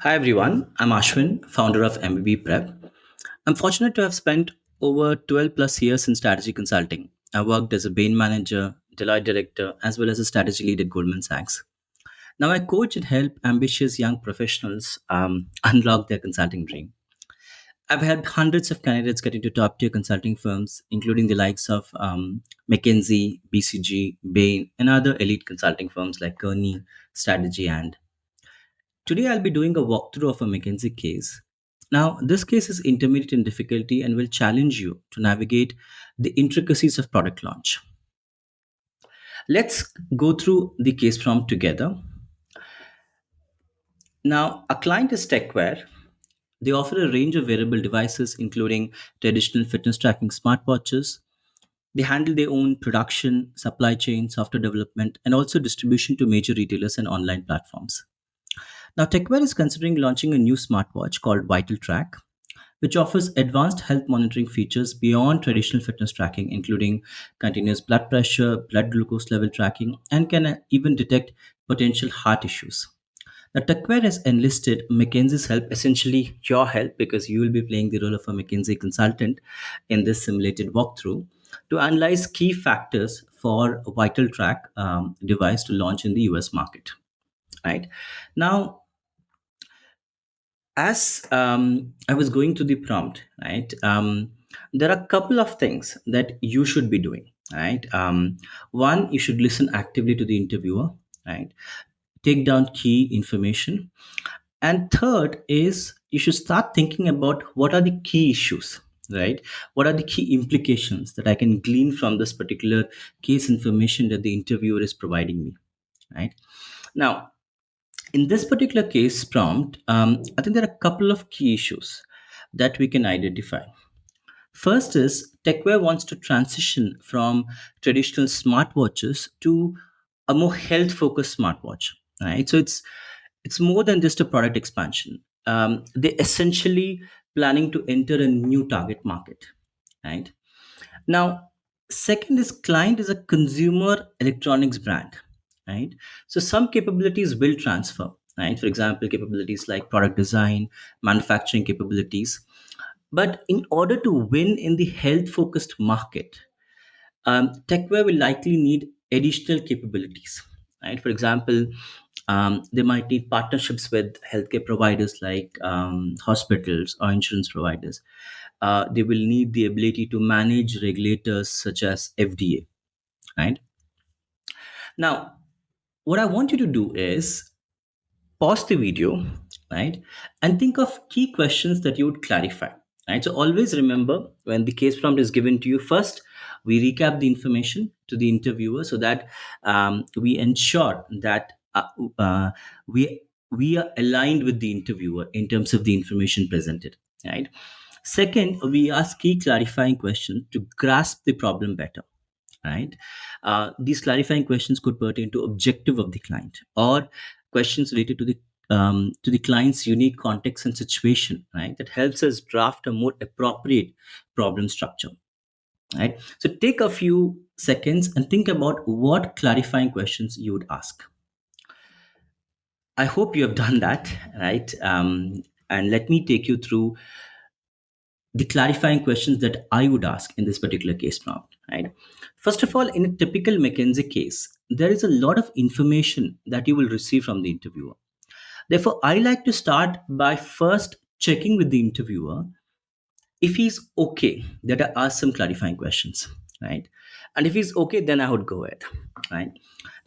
Hi everyone, I'm Ashwin, founder of MBB Prep. I'm fortunate to have spent over 12 plus years in strategy consulting. I worked as a Bain manager, Deloitte director, as well as a strategy lead at Goldman Sachs. Now I coach and help ambitious young professionals unlock their consulting dream. I've had hundreds of candidates get into top tier consulting firms, including the likes of McKinsey, BCG, Bain, and other elite consulting firms like Kearney, Strategy, and Today, I'll be doing a walkthrough of a McKinsey case. Now, this case is intermediate in difficulty and will challenge you to navigate the intricacies of product launch. Let's go through the case prompt together. Now, a client is TechWare. They offer a range of wearable devices, including traditional fitness tracking smartwatches. They handle their own production, supply chain, software development, and also distribution to major retailers and online platforms. Now, TechWare is considering launching a new smartwatch called Vital Track, which offers advanced health monitoring features beyond traditional fitness tracking, including continuous blood pressure, blood glucose level tracking, and can even detect potential heart issues. Now, TechWare has enlisted McKinsey's help, essentially your help, because you will be playing the role of a McKinsey consultant in this simulated walkthrough to analyze key factors for a Vital Track device to launch in the US market. Right now, as I was going through the prompt, right, there are a couple of things that you should be doing, right? One, you should listen actively to the interviewer, right? Take down key information. And third is you should start thinking about what are the key issues, right? What are the key implications that I can glean from this particular case information that the interviewer is providing me, right? Now, in this particular case prompt, I think there are a couple of key issues that we can identify. First is TechWare wants to transition from traditional smartwatches to a more health focused smartwatch, right? So it's more than just a product expansion. They essentially planning to enter a new target market, right? Now, second is client is a consumer electronics brand, right? So some capabilities will transfer, right? For example, capabilities like product design, manufacturing capabilities. But in order to win in the health focused market, TechWare will likely need additional capabilities, right? For example, they might need partnerships with healthcare providers like hospitals or insurance providers. They will need the ability to manage regulators such as FDA, right? Now, what I want you to do is pause the video, right, and think of key questions that you would clarify. Right. So always remember when the case prompt is given to you, first we recap the information to the interviewer so that we ensure that we we are aligned with the interviewer in terms of the information presented. Right. Second, we ask key clarifying questions to grasp the problem better, right? These clarifying questions could pertain to objective of the client or questions related to the client's unique context and situation, right? That helps us draft a more appropriate problem structure, right? So take a few seconds and think about what clarifying questions you would ask. I hope you have done that, right? And let me take you through the clarifying questions that I would ask in this particular case prompt, right? First of all, in a typical McKinsey case, there is a lot of information that you will receive from the interviewer. Therefore, I like to start by first checking with the interviewer if he's okay that I ask some clarifying questions, right? And if he's okay, then I would go ahead, right?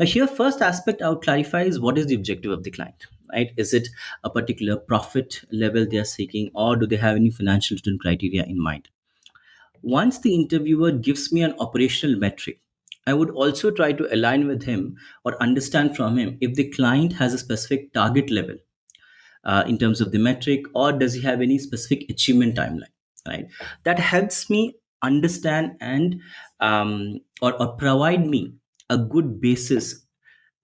Now, here, first aspect I would clarify is what is the objective of the client, right? Is it a particular profit level they are seeking, or do they have any financial return criteria in mind? Once the interviewer gives me an operational metric, I would also try to align with him or understand from him if the client has a specific target level in terms of the metric, or does he have any specific achievement timeline, right? That helps me understand and or provide me a good basis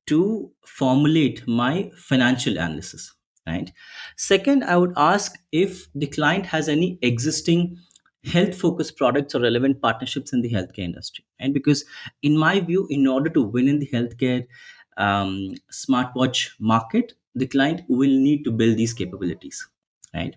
to formulate my financial analysis, right? Second, I would ask if the client has any existing health focused products or relevant partnerships in the healthcare industry. And because, in my view, in order to win in the healthcare smartwatch market, the client will need to build these capabilities, right?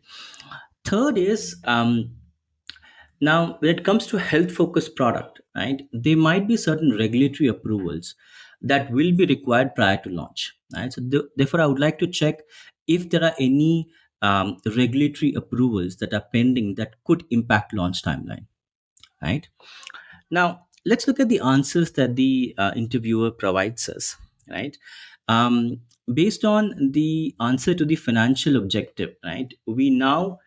Third is, now when it comes to health focused product, right, there might be certain regulatory approvals that will be required prior to launch, right? So therefore I would like to check if there are any regulatory approvals that are pending that could impact launch timeline, right? Now, let's look at the answers that the interviewer provides us, right? Um, Based on the answer to the financial objective, right, we now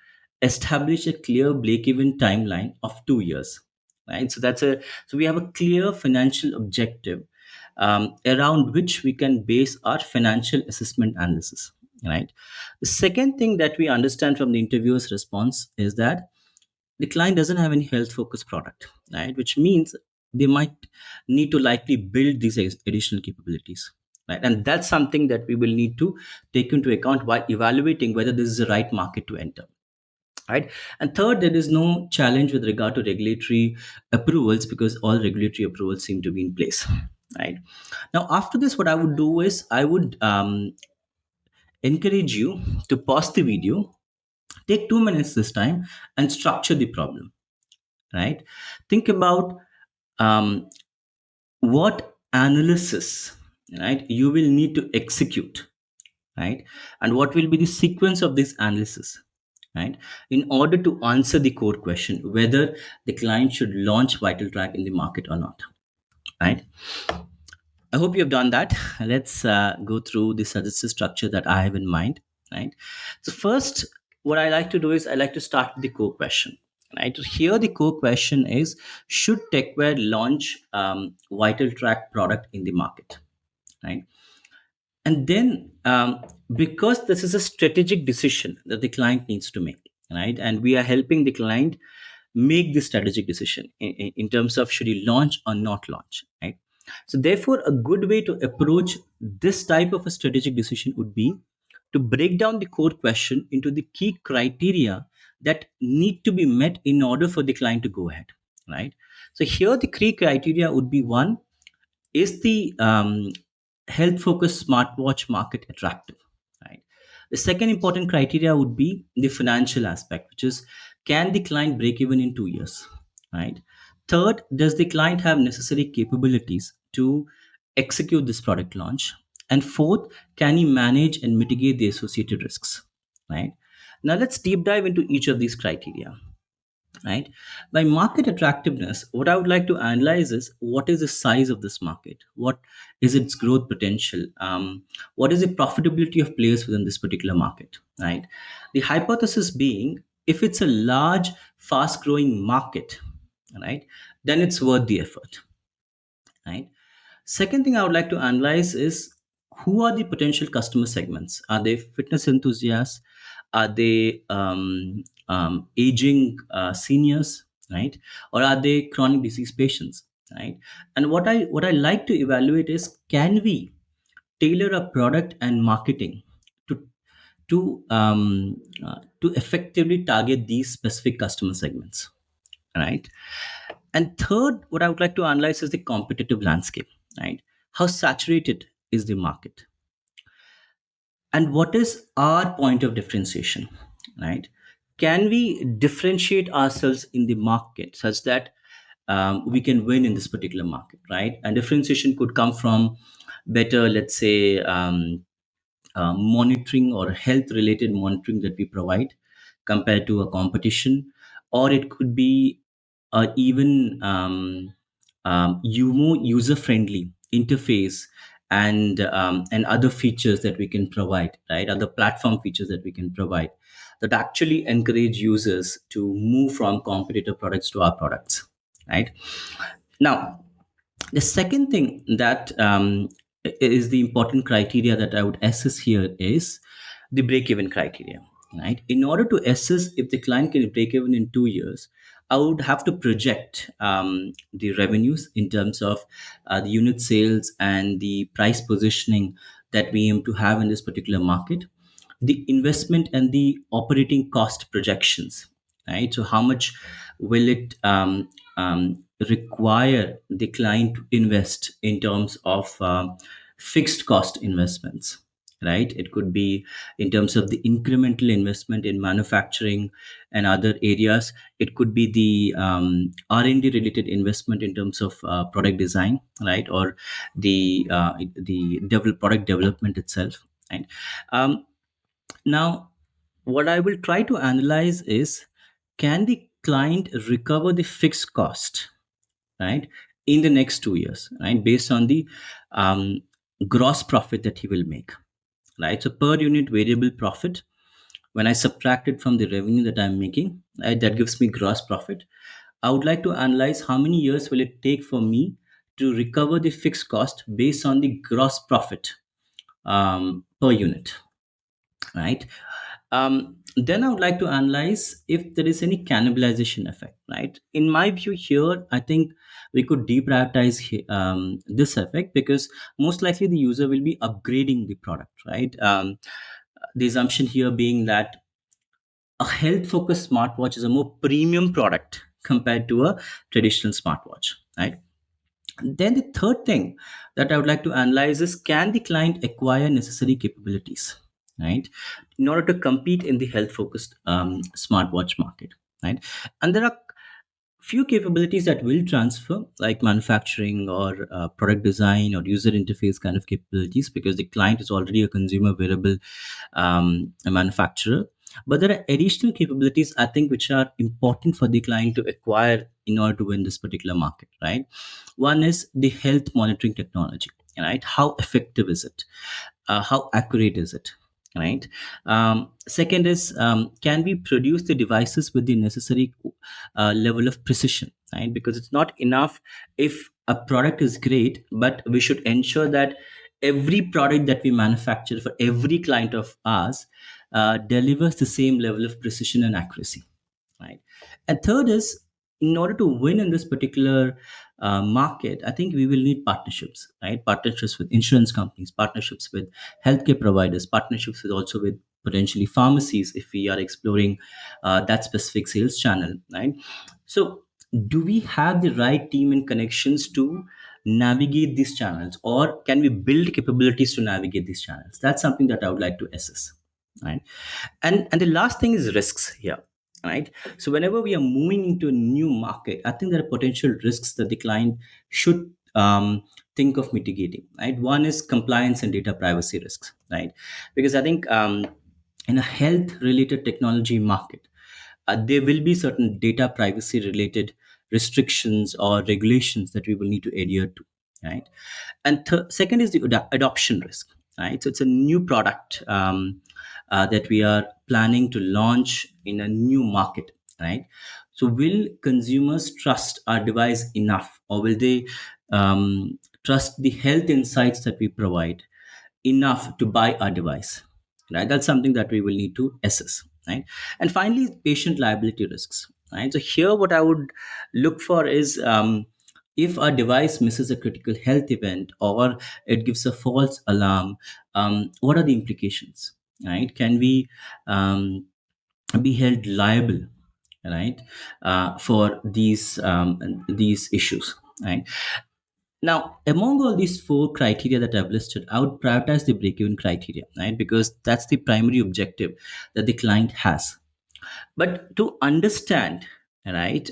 establish a clear break-even timeline of 2 years, right? So we have a clear financial objective around which we can base our financial assessment analysis, right? The second thing that we understand from the interviewer's response is that the client doesn't have any health focused product, right? Which means they might need to likely build these additional capabilities, right? And that's something that we will need to take into account while evaluating whether this is the right market to enter, right? And third, there is no challenge with regard to regulatory approvals because all regulatory approvals seem to be in place, right? Now, after this, what I would do is I would encourage you to pause the video, take 2 minutes this time, and structure the problem, right? Think about um, what analysis, right, you will need to execute, right? And what will be the sequence of this analysis, right, in order to answer the core question whether the client should launch vital track in the market or not, right? I hope you have done that. Let's go through the suggested structure that I have in mind, right? So first, what I like to do is I like to start with the core question, right? Here, the core question is: should TechWare launch vital track product in the market, right? And then, because this is a strategic decision that the client needs to make, right, and we are helping the client make the strategic decision in terms of should he launch or not launch, right? So therefore a good way to approach this type of a strategic decision would be to break down the core question into the key criteria that need to be met in order for the client to go ahead, right? So here the key criteria would be: one, is the health focused smartwatch market attractive, right? The second important criteria would be the financial aspect, which is, can the client break even in 2 years, right? Third, does the client have necessary capabilities to execute this product launch? And fourth, can he manage and mitigate the associated risks, right? Now let's deep dive into each of these criteria, right? By market attractiveness, what I would like to analyze is what is the size of this market, what is its growth potential, what is the profitability of players within this particular market, right? The hypothesis being, if it's a large fast growing market, right, then it's worth the effort, right? Second thing I would like to analyze is, who are the potential customer segments? Are they fitness enthusiasts? Are they aging seniors, right? Or are they chronic disease patients, right? And what I like to evaluate is, can we tailor a product and marketing to to effectively target these specific customer segments, right? And third, what I would like to analyze is the competitive landscape, right? How saturated is the market? And what is our point of differentiation, right? Can we differentiate ourselves in the market such that we can win in this particular market, right? And differentiation could come from better, let's say, monitoring or health related monitoring that we provide compared to a competition, or it could be even more user friendly interface and other features that we can provide, right? Other platform features that we can provide that actually encourage users to move from competitor products to our products, right? Now, the second thing that is the important criteria that I would assess here is the break-even criteria. Right? In order to assess if the client can break even in 2 years, I would have to project the revenues in terms of the unit sales and the price positioning that we aim to have in this particular market, the investment and the operating cost projections, right? So how much will it require the client to invest in terms of fixed cost investments, right? It could be in terms of the incremental investment in manufacturing and other areas. It could be the R&D related investment in terms of product design, right? Or the product development itself, right? um, Now, what I will try to analyze is, can the client recover the fixed cost, right, in the next 2 years, right, based on the um, gross profit that he will make, right? So, per unit variable profit, when I subtract it from the revenue that I'm making, right, that gives me gross profit. I would like to analyze how many years will it take for me to recover the fixed cost based on the gross profit per unit, right? Then I would like to analyze if there is any cannibalization effect, right? In my view here, I think we could deprioritize this effect, because most likely the user will be upgrading the product, right? The assumption here being that a health focused smartwatch is a more premium product compared to a traditional smartwatch, right? Then the third thing that I would like to analyze is, can the client acquire necessary capabilities, right, in order to compete in the health focused smartwatch market, right? And there are few capabilities that will transfer, like manufacturing or product design or user interface kind of capabilities, because the client is already a consumer wearable a manufacturer. But there are additional capabilities, I think, which are important for the client to acquire in order to win this particular market, right? One is the health monitoring technology, right? How effective is it? How accurate is it? Right. Second is, can we produce the devices with the necessary level of precision? Right, because it's not enough if a product is great, but we should ensure that every product that we manufacture for every client of ours delivers the same level of precision and accuracy, right? And third is, in order to win in this particular market, I think we will need partnerships, right? Partnerships with insurance companies, partnerships with healthcare providers, partnerships with also with potentially pharmacies if we are exploring that specific sales channel, right? So, do we have the right team and connections to navigate these channels, or can we build capabilities to navigate these channels? That's something that I would like to assess, right? And the last thing is risks here, right? So whenever we are moving into a new market, I think there are potential risks that the client should think of mitigating, right? One is compliance and data privacy risks, right? Because I think in a health related technology market, there will be certain data privacy related restrictions or regulations that we will need to adhere to, right? And second is the adoption risk, right? So it's a new product that we are planning to launch in a new market, right? So will consumers trust our device enough, or will they trust the health insights that we provide enough to buy our device, right? That's something that we will need to assess, right? And finally, patient liability risks, right? So here what I would look for is, if our device misses a critical health event or it gives a false alarm, what are the implications, right? Can we be held liable, right, for these issues, right? Now, among all these four criteria that I've listed, I would prioritize the break-even criteria, right? Because that's the primary objective that the client has. But to understand, right,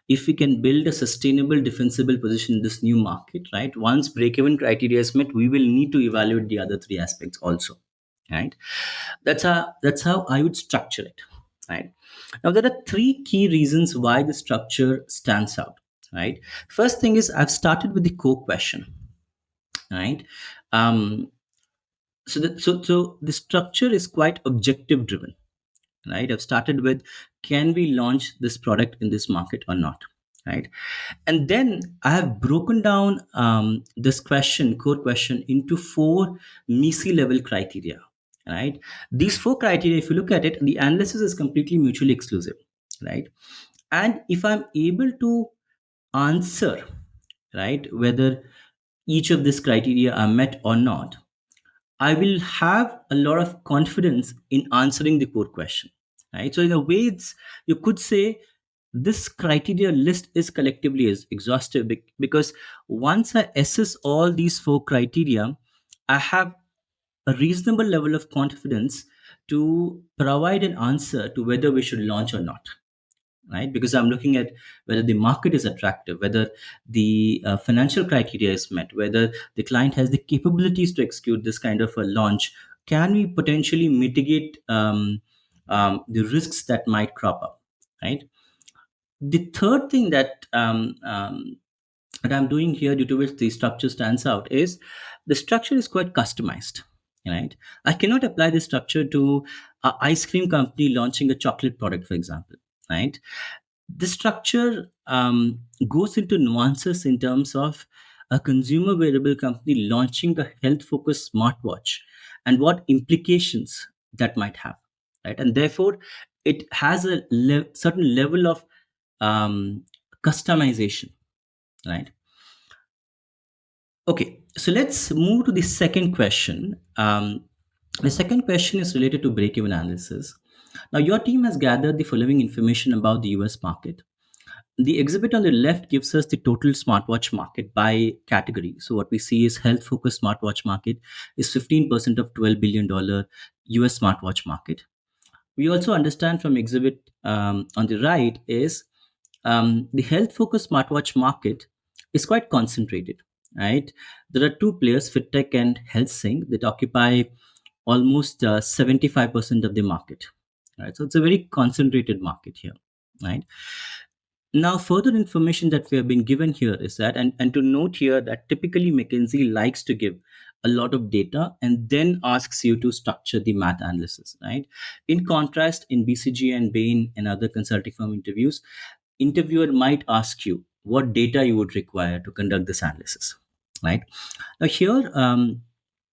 if we can build a sustainable, defensible position in this new market, right? Once break-even criteria is met, we will need to evaluate the other three aspects also, right? That's how I would structure it, right? Now there are three key reasons why the structure stands out, right? First thing is, I've started with the core question, right? um so the structure is quite objective driven, right? I've started with, can we launch this product in this market or not, right? And then I have broken down this question, core question, into four MECE level criteria, right? These four criteria, if you look at it, the analysis is completely mutually exclusive, right? And if I'm able to answer, right, whether each of these criteria are met or not, I will have a lot of confidence in answering the core question, right? So in a way, you could say this criteria list is collectively is exhaustive, because once I assess all these four criteria, I have a reasonable level of confidence to provide an answer to whether we should launch or not, right? Because I'm looking at whether the market is attractive, whether the financial criteria is met, whether the client has the capabilities to execute this kind of a launch. Can we potentially mitigate the risks that might crop up, right? The third thing that I'm doing here, due to which the structure stands out, is the structure is quite customized. Right, I cannot apply this structure to a ice cream company launching a chocolate product, for example. Right, this structure goes into nuances in terms of a consumer wearable company launching a health focused smartwatch and what implications that might have, right? And therefore, it has a certain level of um, customization, right? Okay, so let's move to the second question. The second question is related to break-even analysis. Now, your team has gathered the following information about the US market. The exhibit on the left gives us the total smartwatch market by category. So what we see is health focused smartwatch market is 15% of $12 billion US smartwatch market. We also understand from exhibit on the right is the health focused smartwatch market is quite concentrated, right? There are two players, FitTech and HealthSync, that occupy almost 75% of the market, right? So it's a very concentrated market here, right? Now, further information that we have been given here is that, and to note here that typically McKinsey likes to give a lot of data and then asks you to structure the math analysis, right? In contrast, in BCG and Bain and other consulting firm interviews, interviewer might ask you what data you would require to conduct this analysis, right? Now, here,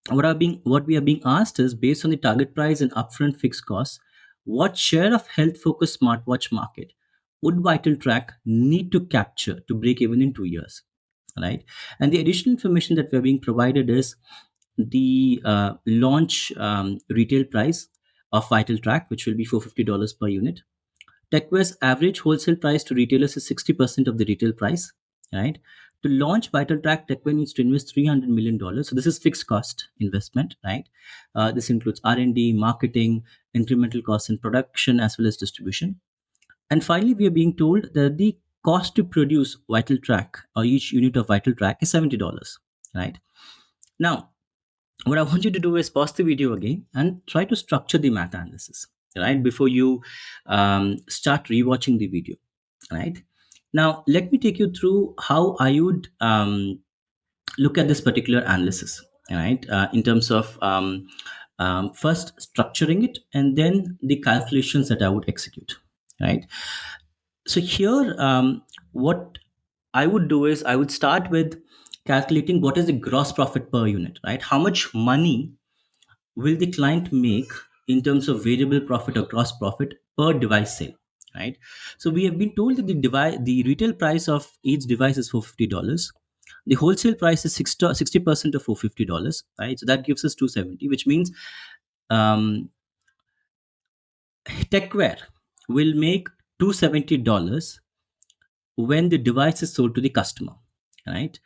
what we are being asked is based on the target price and upfront fixed costs, what share of health focused smartwatch market would Vital Track need to capture to break even in 2 years, right? And the additional information that we're being provided is the launch retail price of Vital Track, which will be $450 per unit. TechWare's average wholesale price to retailers is 60% of the retail price, right? To launch VitalTrack, TechWare needs to invest $300 million. So this is fixed cost investment, right? This includes R&D, marketing, incremental costs in production, as well as distribution. And finally, we are being told that the cost to produce VitalTrack or each unit of VitalTrack is $70, right? Now, what I want you to do is pause the video again and try to structure the math analysis, right? Before you start rewatching the video, right? Now, let me take you through how I would look at this particular analysis, right? In terms of first structuring it and then the calculations that I would execute, right? So here, what I would do is I would start with calculating what is the gross profit per unit, right? How much money will the client make in terms of variable profit or gross profit per device sale, right? So we have been told that the retail price of each device is $450. The wholesale price is 60% of $450, right? So that gives us 270, which means um, techware will make $270 when the device is sold to the customer, right?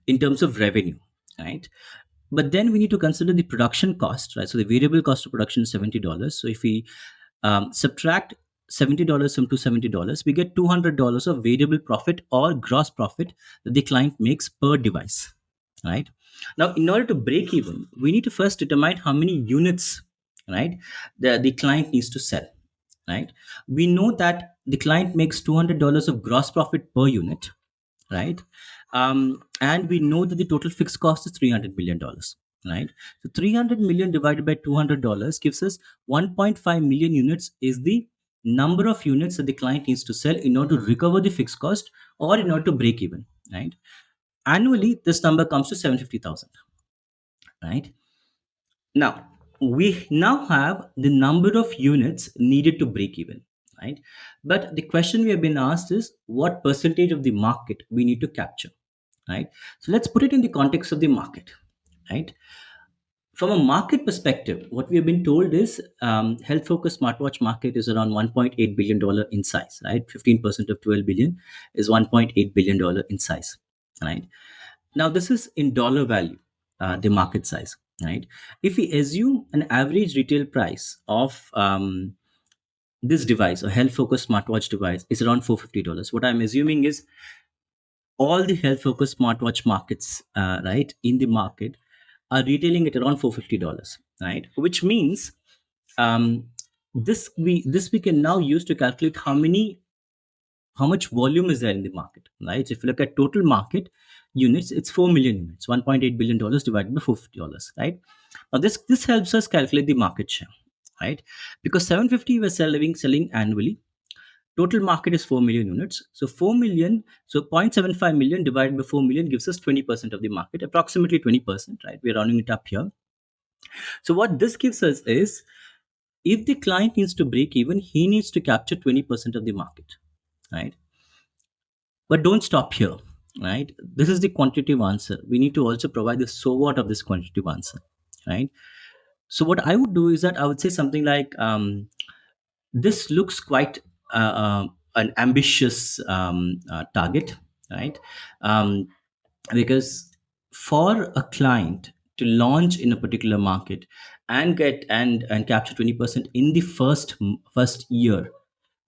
In terms of revenue, right? But then we need to consider the production cost, right? So the variable cost of production is $70. So if we subtract $70 from $270, we get $200 of variable profit or gross profit that the client makes per device, right? Now, in order to break even, we need to first determine how many units, right, the client needs to sell, right? We know that the client makes $200 of gross profit per unit, right? And we know that the total fixed cost is $300 million, right? So 300 million divided by $200 gives us 1.5 million units is the number of units that the client needs to sell in order to recover the fixed cost or in order to break even, right? Annually, this number comes to 750,000, right? Now, we now have the number of units needed to break even, right? But the question we have been asked is what percentage of the market we need to capture, right? So let's put it in the context of the market, right? From a market perspective, what we have been told is health focused smartwatch market is around $1.8 billion in size, right? 15% of 12 billion is $1.8 billion in size, right? Now, this is in dollar value, the market size. right? If we assume an average retail price of this device, a health focused smartwatch device, is around $450. What I'm assuming is all the health focused smartwatch markets, right, in the market are retailing at around $450, right? Which means um, this we can now use to calculate how much volume is there in the market, right? So if you look at total market units, it's 4 million units, $1.8 billion divided by $450, right? Now this helps us calculate the market share, right? Because 750 we're selling annually. Total market is 4 million units. So 4 million, so 0.75 million divided by 4 million gives us 20% of the market, approximately 20%, right? We're rounding it up here. So what this gives us is if the client needs to break even, he needs to capture 20% of the market, right? But don't stop here, right? This is the quantitative answer. We need to also provide the so what of this quantitative answer, right? So what I would do is that I would say something like, this looks quite an ambitious target, right? Um, because for a client to launch in a particular market and get and capture 20% in the first year,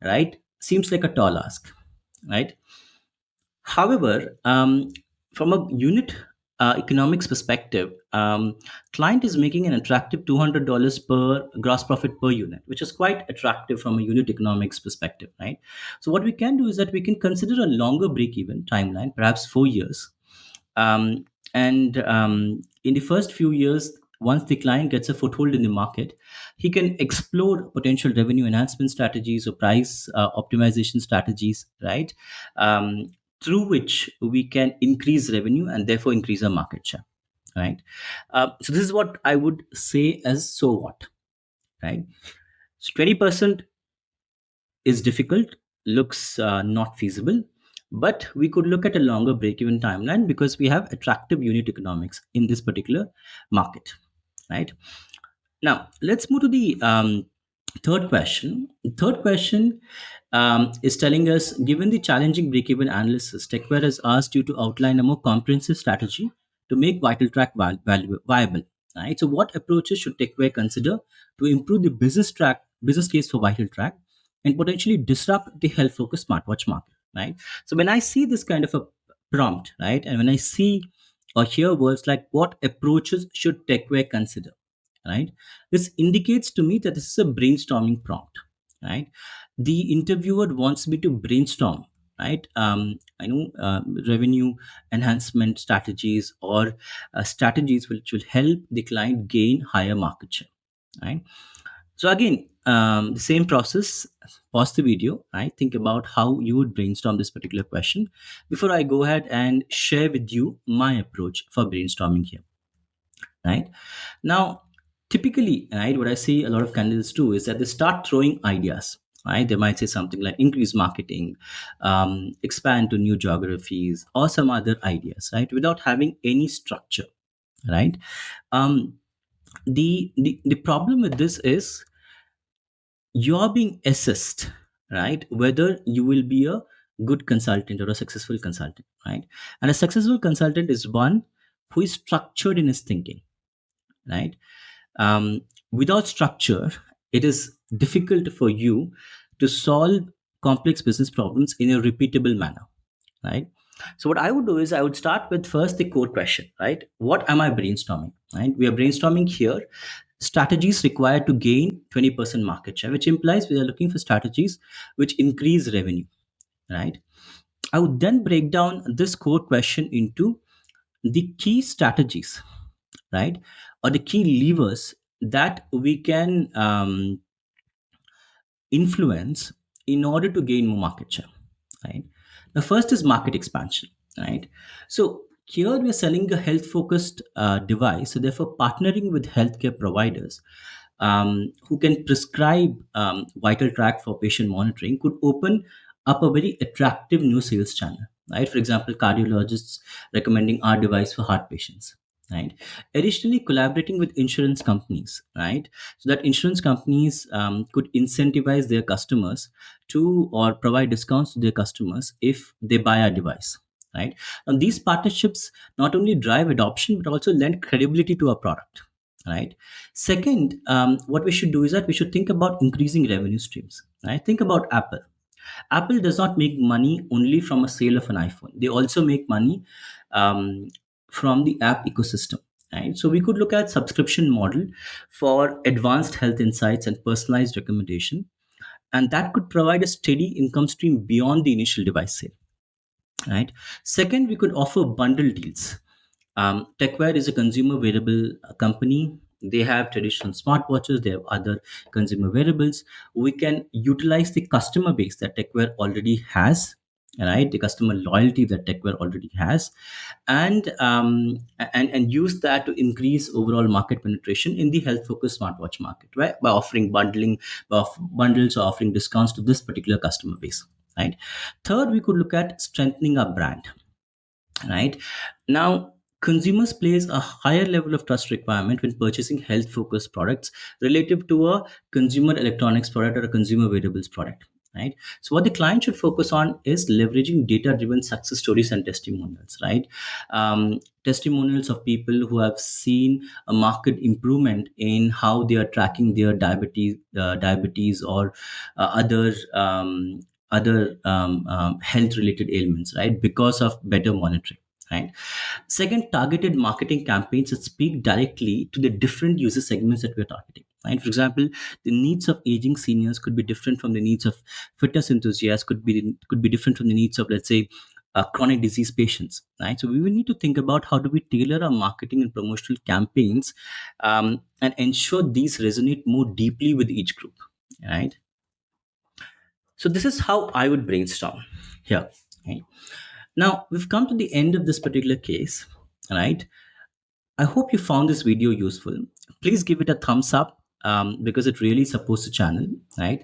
right, seems like a tall ask, right? However, from a unit economics perspective, client is making an attractive $200 per gross profit per unit, which is quite attractive from a unit economics perspective, right? So what we can do is that we can consider a longer break-even timeline, perhaps 4 years, and in the first few years, once the client gets a foothold in the market, he can explore potential revenue enhancement strategies or price optimization strategies, right? Through which we can increase revenue and therefore increase our market share, right? So this is what I would say as so what, right? So 20% is difficult, looks not feasible, but we could look at a longer break-even timeline because we have attractive unit economics in this particular market, right? Now let's move to the third question. The third question is telling us, given the challenging break-even analysis, TechWare has asked you to outline a more comprehensive strategy to make Vital Track viable. Right. So, what approaches should TechWare consider to improve the business case for Vital Track and potentially disrupt the health-focused smartwatch market? Right. So, when I see this kind of a prompt, right, and when I see or hear words like what approaches should TechWare consider, right, this indicates to me that this is a brainstorming prompt, right? The interviewer wants me to brainstorm, right? I know revenue enhancement strategies or strategies which will help the client gain higher market share, right? So again, the same process. Pause the video, right? Think about how you would brainstorm this particular question before I go ahead and share with you my approach for brainstorming here, right? Now, typically, right, what I see a lot of candidates do is that they start throwing ideas. Right, they might say something like increase marketing, expand to new geographies, or some other ideas, right, without having any structure, right? Um, the problem with this is you're being assessed, right, whether you will be a good consultant or a successful consultant, right? And a successful consultant is one who is structured in his thinking, right? Without structure, it is difficult for you to solve complex business problems in a repeatable manner, right? So what I would do is I would start with first the core question, right? What am I brainstorming? Right? We are brainstorming here strategies required to gain 20% market share, which implies we are looking for strategies which increase revenue, right? I would then break down this core question into the key strategies, right, or the key levers that we can influence in order to gain more market share, right? The first is market expansion, right? So here we are selling a health focused device, so therefore partnering with healthcare providers who can prescribe vital track for patient monitoring could open up a very attractive new sales channel, right? For example, cardiologists recommending our device for heart patients, right? Additionally, collaborating with insurance companies, right, so that insurance companies could incentivize their customers to or provide discounts to their customers if they buy our device, right? And these partnerships not only drive adoption but also lend credibility to our product, right? Second, what we should do is that we should think about increasing revenue streams, right? Think about Apple. Apple does not make money only from a sale of an iPhone. They also make money um, from the app ecosystem, right? So we could look at subscription model for advanced health insights and personalized recommendation, and that could provide a steady income stream beyond the initial device sale, right? Second, we could offer bundle deals. Techwear is a consumer wearable company. They have traditional smartwatches, they have other consumer wearables. We can utilize the customer base that Techwear already has, right? The customer loyalty that Techwear already has, and use that to increase overall market penetration in the health focused smartwatch market, right? By offering bundles or offering discounts to this particular customer base, right? Third, we could look at strengthening our brand, right? Now, consumers place a higher level of trust requirement when purchasing health focused products relative to a consumer electronics product or a consumer wearables product, right? So what the client should focus on is leveraging data driven success stories and testimonials, right? Testimonials of people who have seen a market improvement in how they are tracking their diabetes or other health related ailments, right, because of better monitoring, right? Second, targeted marketing campaigns that speak directly to the different user segments that we're targeting, right? For example, the needs of aging seniors could be different from the needs of fitness enthusiasts, could be different from the needs of, let's say, chronic disease patients, right? So we will need to think about how do we tailor our marketing and promotional campaigns, and ensure these resonate more deeply with each group, right? So this is how I would brainstorm here. Right? Now we've come to the end of this particular case, right? I hope you found this video useful. Please give it a thumbs up, because it really supports the channel, right?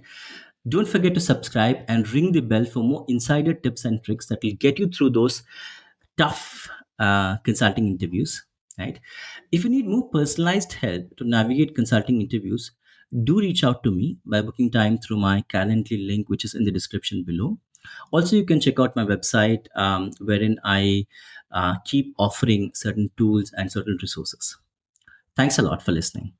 Don't forget to subscribe and ring the bell for more insider tips and tricks that will get you through those tough consulting interviews, right? If you need more personalized help to navigate consulting interviews, do reach out to me by booking time through my Calendly link, which is in the description below. Also, you can check out my website, wherein I keep offering certain tools and certain resources. Thanks a lot for listening.